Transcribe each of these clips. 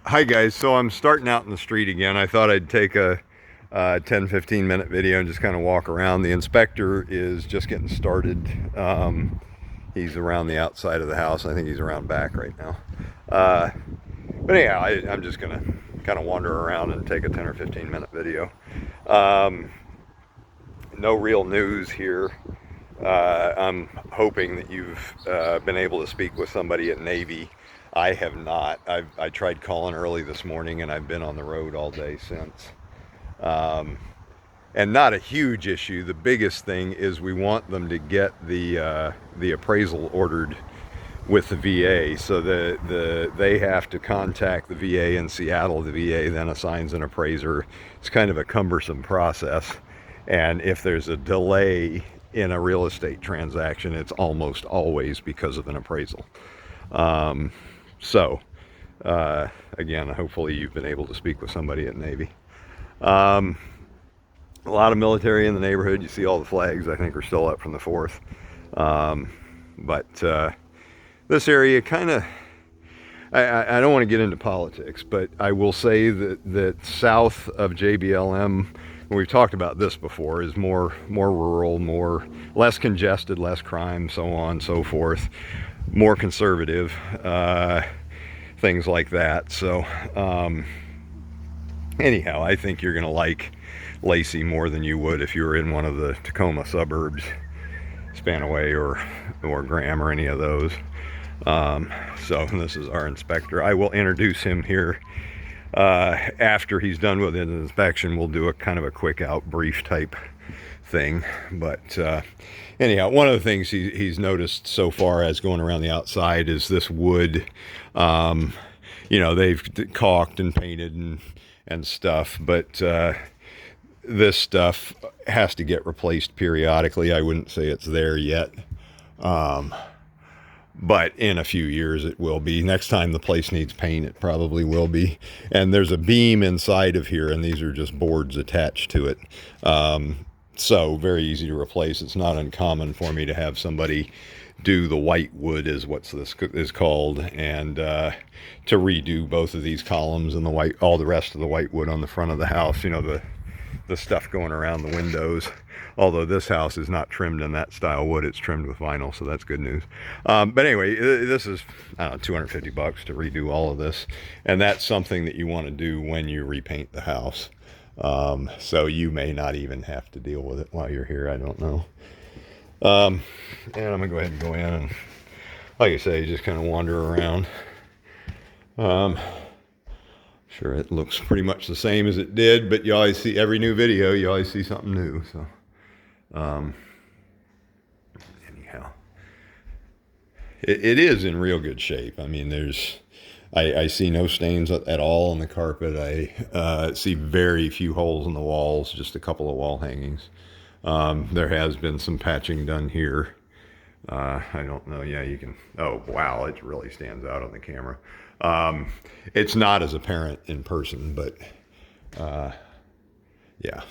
Hi guys, so I'm starting out in the street again. I thought I'd take a 10-15 minute video and just kind of walk around. The inspector is just getting started. He's around the outside of the house. I think he's around back right now. But anyhow, I'm just gonna kind of wander around and take a 10 or 15 minute video. No real news here. I'm hoping that you've been able to speak with somebody at Navy. I have not. I tried calling early this morning and I've been on the road all day since. And not a huge issue. The biggest thing is we want them to get the appraisal ordered with the VA. So they have to contact the VA in Seattle. The VA then assigns an appraiser. It's kind of a cumbersome process. And if there's a delay in a real estate transaction, it's almost always because of an appraisal. Again, hopefully you've been able to speak with somebody at Navy. A lot of military in the neighborhood. You see all the flags, I think, are still up from the 4th. This area kind of, I don't want to get into politics, but I will say that south of JBLM, and we've talked about this before, is more rural, less congested, less crime, so on and so forth, more conservative, things like that. So anyhow, I think you're gonna like Lacey more than you would if you were in one of the Tacoma suburbs, Spanaway or Graham or any of those. So this is our inspector. I will introduce him here after he's done with his inspection. We'll do a kind of a quick out brief type thing. But anyhow, one of the things he's noticed so far as going around the outside is this wood. They've caulked and painted and stuff, but this stuff has to get replaced periodically. I wouldn't say it's there yet. But in a few years it will be. Next time the place needs paint, it probably will be. And there's a beam inside of here, and these are just boards attached to it. So very easy to replace. It's not uncommon for me to have somebody do the white wood, is what this is called, and to redo both of these columns and all the rest of the white wood on the front of the house. You know, the stuff going around the windows. Although this house is not trimmed in that style wood, it's trimmed with vinyl, so that's good news. But anyway, this is, I don't know, $250 to redo all of this, and that's something that you want to do when you repaint the house. So you may not even have to deal with it while you're here. I don't know. And I'm gonna go ahead and go in and, like I say, just kind of wander around. Sure, it looks pretty much the same as it did, but you always see, every new video, you always see something new. So anyhow, it is in real good shape. I mean, I see no stains at all on the carpet. I see very few holes in the walls, just a couple of wall hangings. There has been some patching done here. I don't know. Yeah, you can. Oh, wow. It really stands out on the camera. It's not as apparent in person, but yeah.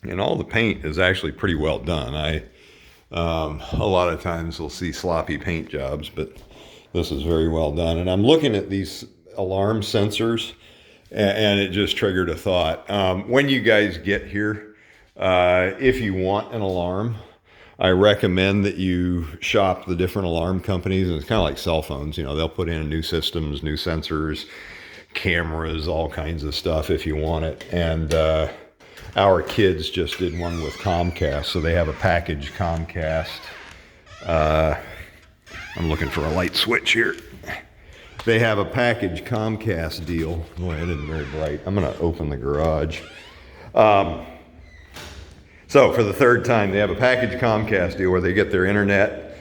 And all the paint is actually pretty well done. A lot of times we'll see sloppy paint jobs, but this is very well done. And I'm looking at these alarm sensors, and it just triggered a thought. When you guys get here, if you want an alarm, I recommend that you shop the different alarm companies. And it's kind of like cell phones. You know, they'll put in new systems, new sensors, cameras, all kinds of stuff if you want it. And our kids just did one with Comcast, so they have a package Comcast. I'm looking for a light switch here. They have a package Comcast deal. Boy, it isn't very bright. I'm going to open the garage. So for the third time, they have a package Comcast deal where they get their internet,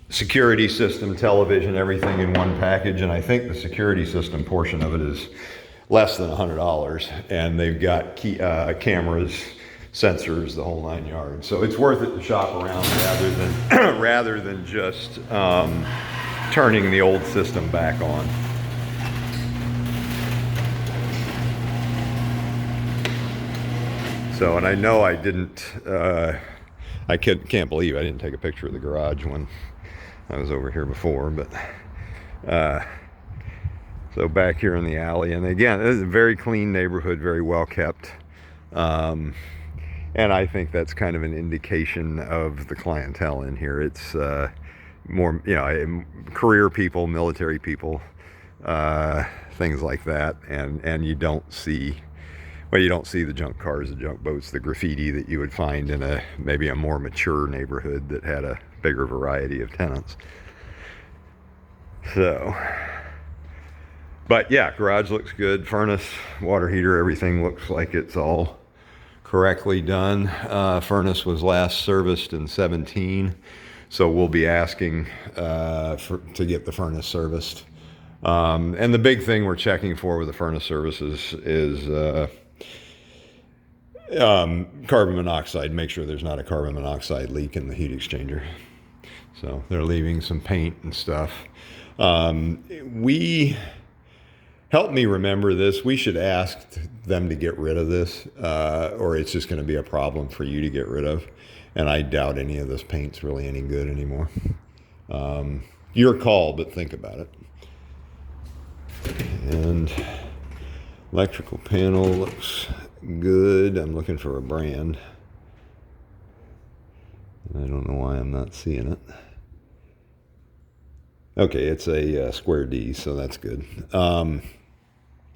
security system, television, everything in one package. And I think the security system portion of it is less than $100. And they've got cameras, sensors, the whole 9 yards. So it's worth it to shop around rather than just turning the old system back on. So, and I know I didn't, I can't believe I didn't take a picture of the garage when I was over here before, but so back here in the alley, and again, this is a very clean neighborhood, very well kept. And I think that's kind of an indication of the clientele in here. It's more, you know, career people, military people, things like that. And you don't see, well, you don't see the junk cars, the junk boats, the graffiti that you would find in maybe a more mature neighborhood that had a bigger variety of tenants. So, but yeah, garage looks good. Furnace, water heater, everything looks like it's all correctly done. Furnace was last serviced in 17, so we'll be asking to get the furnace serviced. And the big thing we're checking for with the furnace services is carbon monoxide. Make sure there's not a carbon monoxide leak in the heat exchanger. So they're leaving some paint and stuff. Help me remember this. We should ask them to get rid of this, or it's just going to be a problem for you to get rid of. And I doubt any of this paint's really any good anymore. Your call, but think about it. And electrical panel looks good. I'm looking for a brand. I don't know why I'm not seeing it. Okay, it's a square D, so that's good.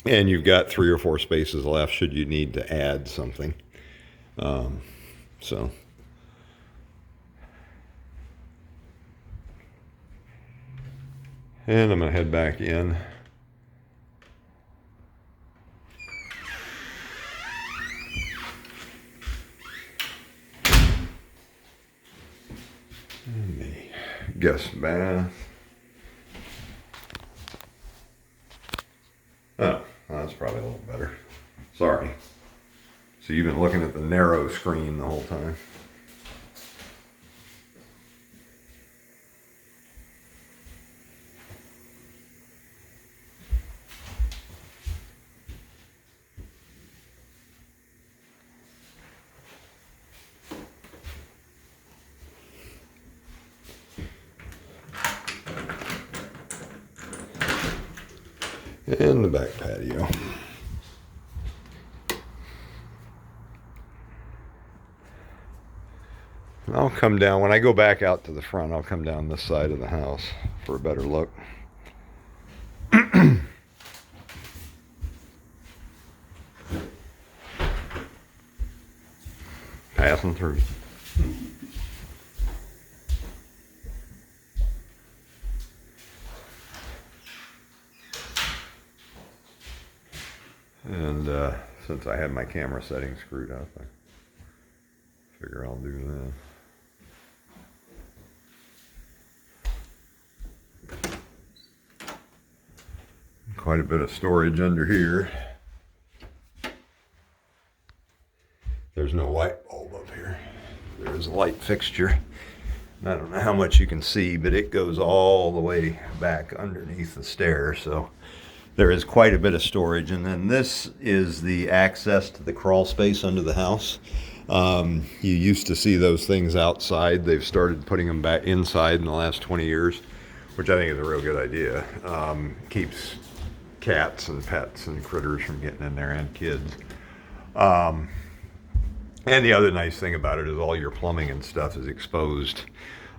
And you've got 3 or 4 spaces left should you need to add something. So. And I'm going to head back in. And the guest bath. Oh, that's probably a little better. Sorry. So you've been looking at the narrow screen the whole time. And the back patio. And I'll come down, when I go back out to the front, I'll come down this side of the house for a better look. Passing through. And since I have my camera setting screwed up, I figure I'll do that. Quite a bit of storage under here. There's no light bulb up here. There is a light fixture. I don't know how much you can see, but it goes all the way back underneath the stairs. So there is quite a bit of storage. And then this is the access to the crawl space under the house. You used to see those things outside. They've started putting them back inside in the last 20 years, which I think is a real good idea. Keeps cats and pets and critters from getting in there, and kids. And the other nice thing about it is all your plumbing and stuff is exposed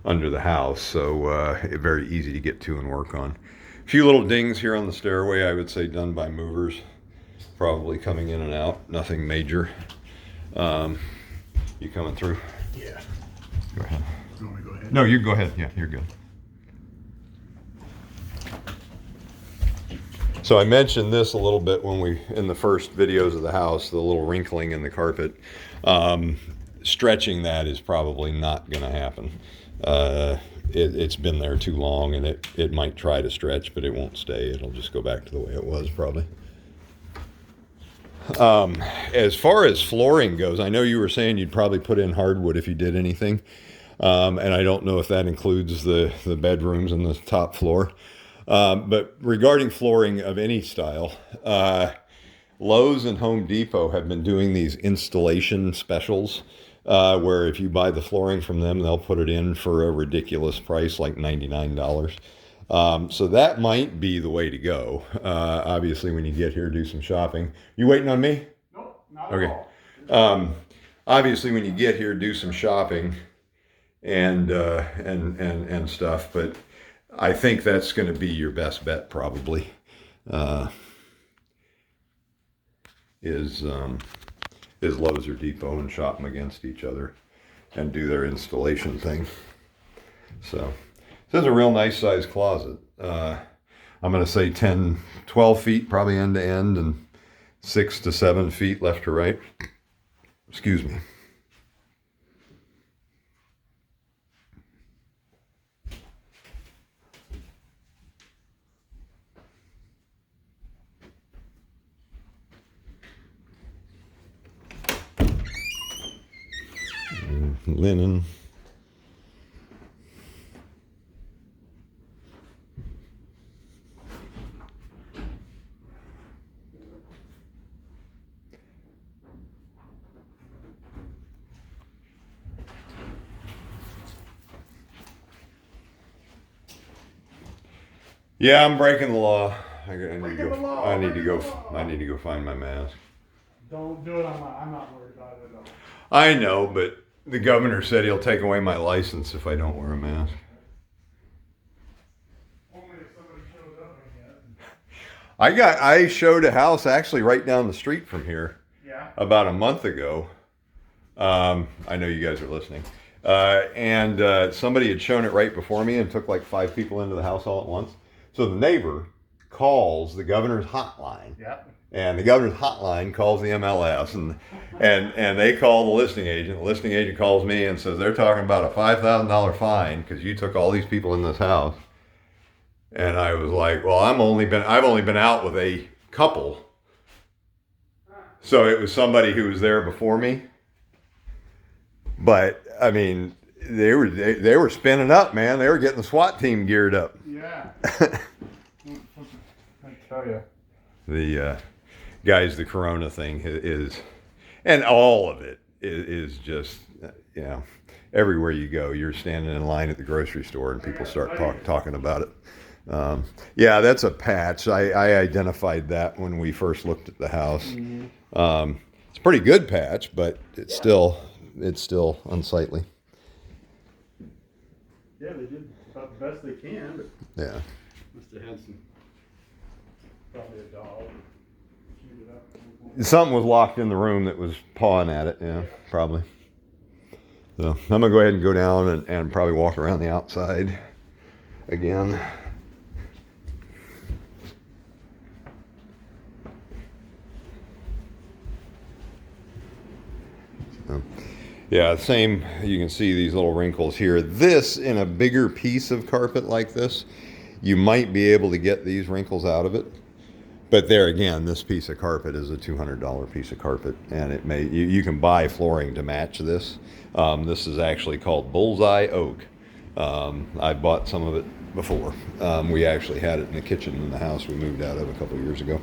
under the house, so very easy to get to and work on. A few little dings here on the stairway, I would say done by movers, probably coming in and out, nothing major. You coming through? Yeah. Go ahead. You want me to go ahead? No, you go ahead. Yeah, you're good. So I mentioned this a little bit when in the first videos of the house, the little wrinkling in the carpet. Stretching that is probably not going to happen. It's been there too long, and it might try to stretch, but it won't stay. It'll just go back to the way it was probably. As far as flooring goes, I know you were saying you'd probably put in hardwood if you did anything. And I don't know if that includes the bedrooms and the top floor. But regarding flooring of any style, Lowe's and Home Depot have been doing these installation specials where if you buy the flooring from them, they'll put it in for a ridiculous price, like $99. So that might be the way to go. Obviously, when you get here, do some shopping. You waiting on me? Nope, not Okay. at all. Obviously, when you get here, do some shopping and stuff. But I think that's going to be your best bet, probably. Is Lowe's or Depot, and shop them against each other and do their installation thing. So this is a real nice sized closet. I'm going to say 10, 12 feet probably end to end, and 6 to 7 feet left to right. Excuse me. Linen. Yeah, I'm breaking the law. I need to go find my mask. Don't do it. I'm not worried about it at all. I know, but the governor said he'll take away my license if I don't wear a mask. Only if somebody shows up again. I showed a house actually right down the street from here. Yeah. About a month ago. I know you guys are listening. And somebody had shown it right before me and took like 5 people into the house all at once. So the neighbor calls the governor's hotline. Yep. And the governor's hotline calls the MLS, and they call the listing agent. The listing agent calls me and says they're talking about a $5,000 fine because you took all these people in this house. And I was like, well, I've only been out with a couple. So it was somebody who was there before me. But I mean, they were spinning up, man. They were getting the SWAT team geared up. Yeah. I tell you. The guys, the Corona thing is, and all of it is just, everywhere you go, you're standing in line at the grocery store and people start talking about it. Yeah, that's a patch. I identified that when we first looked at the house. Mm-hmm. It's a pretty good patch, but it's still unsightly. Yeah, they did about the best they can, but yeah, must have had some, probably a dog. Chewed it up. Something was locked in the room that was pawing at it. Yeah, probably. So I'm gonna go ahead and go down and probably walk around the outside again. Yeah, same. You can see these little wrinkles here. This, in a bigger piece of carpet like this, you might be able to get these wrinkles out of it. But there again, this piece of carpet is a $200 piece of carpet, and it may you can buy flooring to match this. This is actually called Bullseye Oak. I bought some of it before. We actually had it in the kitchen in the house we moved out of a couple of years ago.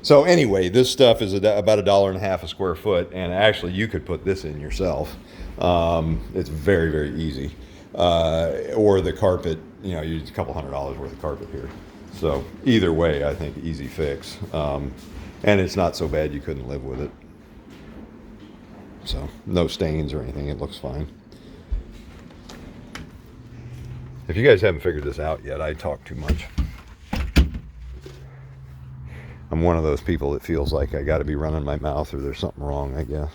So anyway, this stuff is about $1.50 a square foot, and actually you could put this in yourself. It's very, very easy. Or the carpet, you use a couple $100 worth of carpet here. So either way, I think easy fix. And it's not so bad you couldn't live with it. So no stains or anything, it looks fine. If you guys haven't figured this out yet, I talk too much. I'm one of those people that feels like I got to be running my mouth or there's something wrong, I guess.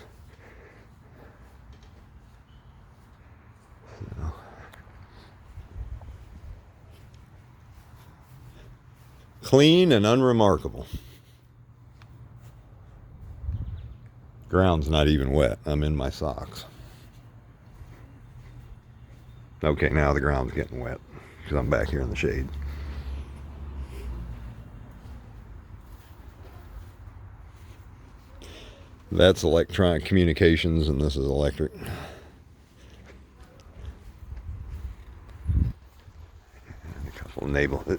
So. Clean and unremarkable. Ground's not even wet. I'm in my socks. Okay, now the ground's getting wet because I'm back here in the shade. That's electronic communications, and this is electric. And a couple of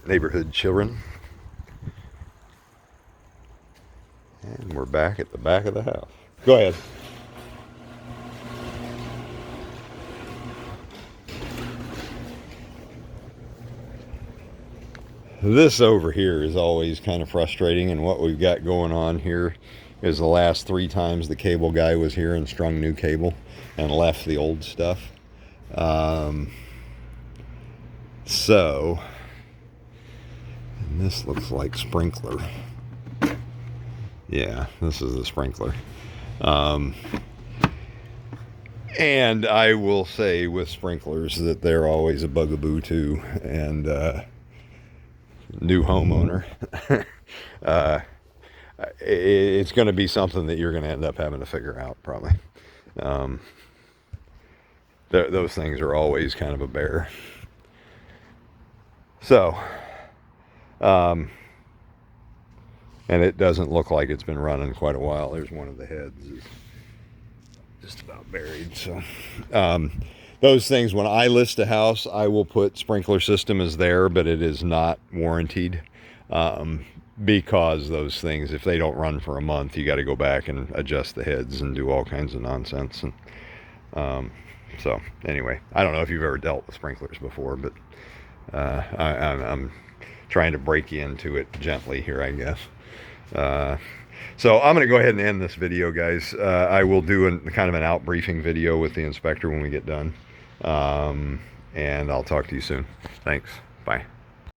neighborhood children. We're back at the back of the house. Go ahead. This over here is always kind of frustrating, and what we've got going on here is the last 3 times the cable guy was here and strung new cable and left the old stuff. So, and this looks like sprinkler. Yeah, this is the sprinkler. And I will say with sprinklers that they're always a bugaboo too. And new homeowner, it's going to be something that you're going to end up having to figure out probably. Those things are always kind of a bear. So, and it doesn't look like it's been running quite a while. There's one of the heads is just about buried. So, those things, when I list a house, I will put sprinkler system is there, but it is not warranted, because those things, if they don't run for a month, you got to go back and adjust the heads and do all kinds of nonsense. And so anyway, I don't know if you've ever dealt with sprinklers before, but I'm trying to break you into it gently here, I guess. So I'm going to go ahead and end this video, guys. I will do kind of an out briefing video with the inspector when we get done. And I'll talk to you soon. Thanks. Bye.